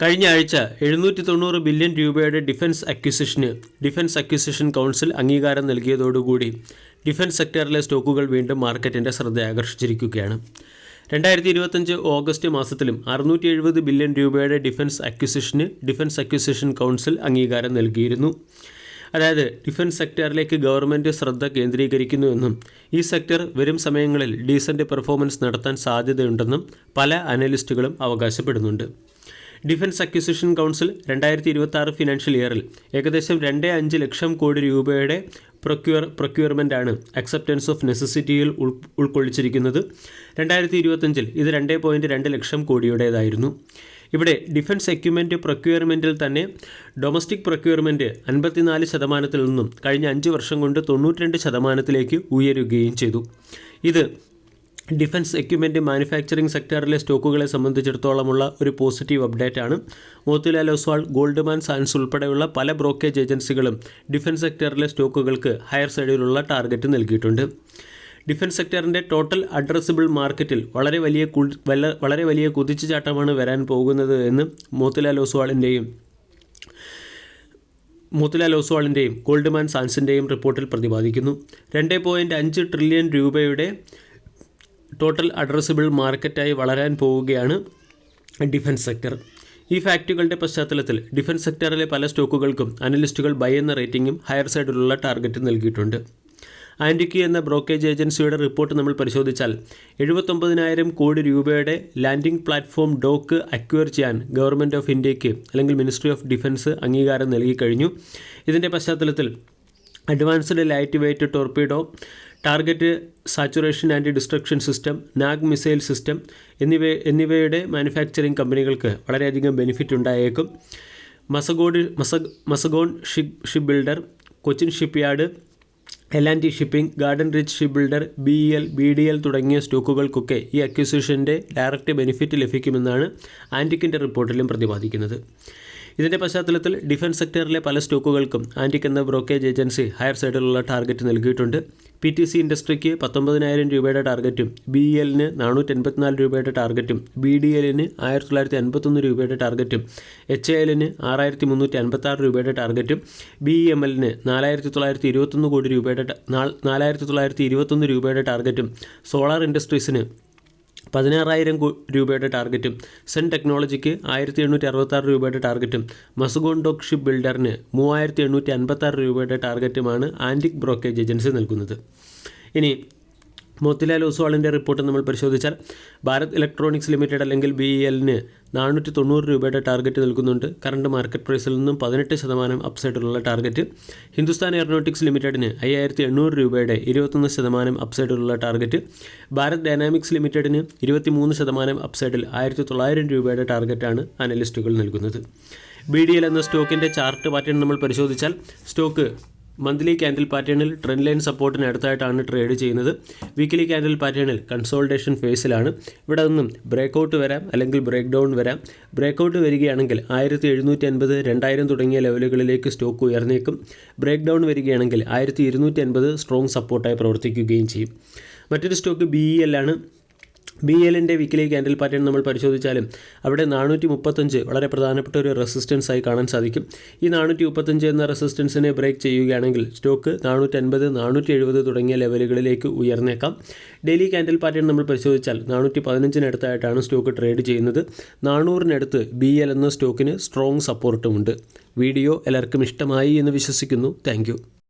കഴിഞ്ഞ ആഴ്ച 790 ബില്യൺ രൂപയുടെ ഡിഫൻസ് അക്വിസിഷൻ കൗൺസിൽ അംഗീകാരം നൽകിയതോടുകൂടി ഡിഫൻസ് സെക്ടറിലെ സ്റ്റോക്കുകൾ വീണ്ടും മാർക്കറ്റിൻ്റെ ശ്രദ്ധ ആകർഷിച്ചിരിക്കുകയാണ്. 2025 ഓഗസ്റ്റ് മാസത്തിലും 670 ബില്യൺ രൂപയുടെ ഡിഫൻസ് അക്വിസിഷൻ കൗൺസിൽ അംഗീകാരം നൽകിയിരുന്നു. അതായത് ഡിഫൻസ് സെക്ടറിലേക്ക് ഗവൺമെൻറ് ശ്രദ്ധ കേന്ദ്രീകരിക്കുന്നുവെന്നും ഈ സെക്ടർ വരും സമയങ്ങളിൽ ഡീസൻ്റ് പെർഫോമൻസ് നടത്താൻ സാധ്യതയുണ്ടെന്നും പല അനലിസ്റ്റുകളും അവകാശപ്പെടുന്നുണ്ട്. ഡിഫൻസ് അക്വിസിഷൻ കൗൺസിൽ 2026 ഫിനാൻഷ്യൽ ഇയറിൽ ഏകദേശം 2.5 ലക്ഷം കോടി രൂപയുടെ പ്രൊക്യൂർമെൻ്റാണ് അക്സെപ്റ്റൻസ് ഓഫ് നെസസിറ്റിയിൽ ഉൾക്കൊള്ളിച്ചിരിക്കുന്നത്. 2025 ഇത് 2.2 ലക്ഷം കോടിയുടേതായിരുന്നു. ഇവിടെ ഡിഫൻസ് എക്യുപ്മെൻറ്റ് പ്രൊക്യൂർമെൻറ്റിൽ തന്നെ ഡൊമസ്റ്റിക് പ്രൊക്യൂർമെൻറ്റ് 54% നിന്നും കഴിഞ്ഞ 5 വർഷം കൊണ്ട് 92% ഉയരുകയും ചെയ്തു. ഇത് ഡിഫൻസ് എക്യുപ്മെൻറ്റ് മാനുഫാക്ചറിംഗ് സെക്ടറിലെ സ്റ്റോക്കുകളെ സംബന്ധിച്ചിടത്തോളമുള്ള ഒരു പോസിറ്റീവ് അപ്ഡേറ്റ് ആണ്. മോത്തിലാൽ ഒസ്വാൾ, ഗോൾഡ്മാൻ സാൻസ് ഉൾപ്പെടെയുള്ള പല ബ്രോക്കേജ് ഏജൻസികളും ഡിഫൻസ് സെക്ടറിലെ സ്റ്റോക്കുകൾക്ക് ഹയർ സൈഡിലുള്ള ടാർഗറ്റ് നൽകിയിട്ടുണ്ട്. ഡിഫൻസ് സെക്ടറിൻ്റെ ടോട്ടൽ അഡ്രസ്സബിൾ മാർക്കറ്റിൽ വളരെ വലിയ കുതിച്ചുചാട്ടമാണ് വരാൻ പോകുന്നത് എന്ന് മോത്തിലാൽ ഒസ്വാളിൻ്റെയും ഗോൾഡ്മാൻ സാൻസിൻ്റെയും റിപ്പോർട്ടിൽ പ്രതിപാദിക്കുന്നു. 2.5 ട്രില്യൺ രൂപയുടെ ടോട്ടൽ അഡ്രസ്സബിൾ മാർക്കറ്റായി വളരാൻ പോവുകയാണ് ഡിഫൻസ് സെക്ടർ. ഈ ഫാക്റ്റുകളുടെ പശ്ചാത്തലത്തിൽ ഡിഫൻസ് സെക്ടറിലെ പല സ്റ്റോക്കുകൾക്കും അനലിസ്റ്റുകൾ ബൈ എന്ന റേറ്റിംഗും ഹയർ സൈഡിലുള്ള ടാർഗറ്റ് നൽകിയിട്ടുണ്ട്. ആൻറ്റിക്കി എന്ന ബ്രോക്കേജ് ഏജൻസിയുടെ റിപ്പോർട്ട് നമ്മൾ പരിശോധിച്ചാൽ 79,000 കോടി രൂപയുടെ ലാൻഡിംഗ് പ്ലാറ്റ്ഫോം ഡോക്ക് അക്വയർ ചെയ്യാൻ ഗവൺമെൻറ് ഓഫ് ഇന്ത്യക്ക് അല്ലെങ്കിൽ മിനിസ്ട്രി ഓഫ് ഡിഫൻസ് അംഗീകാരം നൽകിക്കഴിഞ്ഞു. ഇതിൻ്റെ പശ്ചാത്തലത്തിൽ advanced light weight torpedo, target saturation and destruction system, Nag missile system എന്നിവയുടെ മാനുഫാക്ചറിംഗ് കമ്പനികൾക്ക് വളരെയധികം ബെനിഫിറ്റ് ഉണ്ടായേക്കും. Mazagon ship builder, Cochin shipyard, L&T shipping, Garden Reach ship builder, BDL തുടങ്ങിയ സ്റ്റോക്കുകൾക്കൊക്കെ ഈ അക്വിസിഷൻ്റെ ഡയറക്റ്റ് ബെനിഫിറ്റ് ലഭിക്കുമെന്നാണ് ആൻറ്റിക്കിൻ്റെ റിപ്പോർട്ടിലും പ്രതിപാദിക്കുന്നത്. ഇതിൻ്റെ പശ്ചാത്തലത്തിൽ ഡിഫൻസ് സെക്ടറിലെ പല സ്റ്റോക്കുകൾക്കും ആൻറ്റിക് എന്ന ബ്രോക്കേജ് ഏജൻസി ഹയർ സൈഡിലുള്ള ടാർഗറ്റ് നൽകിയിട്ടുണ്ട്. PTC ഇൻഡസ്ട്രിക്ക് 19,000 രൂപയുടെ ടാർഗറ്റും, BELന് 484 രൂപയുടെ ടാർഗറ്റും, BDLന് 1951 രൂപയുടെ ടാർഗറ്റും, HALന് 6,356 രൂപയുടെ ടാർഗറ്റും, BEMLന് 4,921 രൂപയുടെ ടാർഗറ്റും, സോളാർ ഇൻഡസ്ട്രീസിന് 16,000 രൂപയുടെ ടാർഗറ്റും, സെൻ ടെക്നോളജിക്ക് 1,866 രൂപയുടെ ടാർഗറ്റും, മസഗോൺ ഡോക്ക് ഷിപ്പ് ബിൽഡറിന് 3,856 രൂപയുടെ ടാർഗറ്റുമാണ് ആൻറ്റിക് ബ്രോക്കേജ് ഏജൻസി നൽകുന്നത്. ഇനി മോത്തിലാൽ ഒസ്വാളിൻ്റെ റിപ്പോർട്ട് നമ്മൾ പരിശോധിച്ചാൽ ഭാരത് ഇലക്ട്രോണിക്സ് ലിമിറ്റഡ് അല്ലെങ്കിൽ BELന് 490 രൂപയുടെ ടാർഗറ്റ് നൽകുന്നുണ്ട്. കറണ്ട് മാർക്കറ്റ് പ്രൈസിൽ നിന്നും 18% അപ്സൈഡിലുള്ള ടാർഗറ്റ്. ഹിന്ദുസ്ഥാൻ എയറോനോട്ടിക്സ് ലിമിറ്റഡിന് 5,800 രൂപയുടെ 21% അപ്സൈഡിലുള്ള ടാർഗറ്റ്. ഭാരത് ഡൈനാമിക്സ് ലിമിറ്റഡിന് 23% അപ്സൈഡിൽ 1,900 രൂപയുടെ ടാർഗറ്റാണ് അനലിസ്റ്റുകൾ നൽകുന്നത്. BDL എന്ന സ്റ്റോക്കിൻ്റെ ചാർട്ട് പാറ്റേൺ നമ്മൾ പരിശോധിച്ചാൽ സ്റ്റോക്ക് മന്ത്ലി ക്യാൻഡിൽ പാറ്റേണിൽ ട്രെൻഡ് ലൈൻ സപ്പോർട്ടിന് അടുത്തായിട്ടാണ് ട്രേഡ് ചെയ്യുന്നത്. വീക്കിലി ക്യാൻഡിൽ പാറ്റേണിൽ കൺസോൾട്ടേഷൻ ഫേസിലാണ്. ഇവിടെ നിന്നും ബ്രേക്കൗട്ട് വരാം അല്ലെങ്കിൽ ബ്രേക്ക് ഡൗൺ വരാം. ബ്രേക്കൗട്ട് വരികയാണെങ്കിൽ 1,750, 2,000 തുടങ്ങിയ ലെവലുകളിലേക്ക് സ്റ്റോക്ക് ഉയർന്നേക്കും. ബ്രേക്ക് ഡൗൺ വരികയാണെങ്കിൽ 1,250 സ്ട്രോങ് സപ്പോർട്ടായി പ്രവർത്തിക്കുകയും ചെയ്യും. മറ്റൊരു സ്റ്റോക്ക് BEL ആണ്. BELൻ്റെ വീക്കിലി ക്യാൻഡിൽ പാറ്റേൺ നമ്മൾ പരിശോധിച്ചാലും അവിടെ 435 വളരെ പ്രധാനപ്പെട്ട ഒരു റെസിസ്റ്റൻസ് ആയി കാണാൻ സാധിക്കും. ഈ 435 എന്ന റെസിസ്റ്റൻസിനെ ബ്രേക്ക് ചെയ്യുകയാണെങ്കിൽ സ്റ്റോക്ക് 450, 470 തുടങ്ങിയ ലെവലുകളിലേക്ക് ഉയർന്നേക്കാം. ഡെയിലി ക്യാൻഡിൽ പാറ്റേൺ നമ്മൾ പരിശോധിച്ചാൽ 415 സ്റ്റോക്ക് ട്രേഡ് ചെയ്യുന്നത്. 400 BEL എന്ന സ്റ്റോക്കിന് സ്ട്രോങ് സപ്പോർട്ടുമുണ്ട്. വീഡിയോ എല്ലാവർക്കും ഇഷ്ടമായി എന്ന് വിശ്വസിക്കുന്നു. താങ്ക്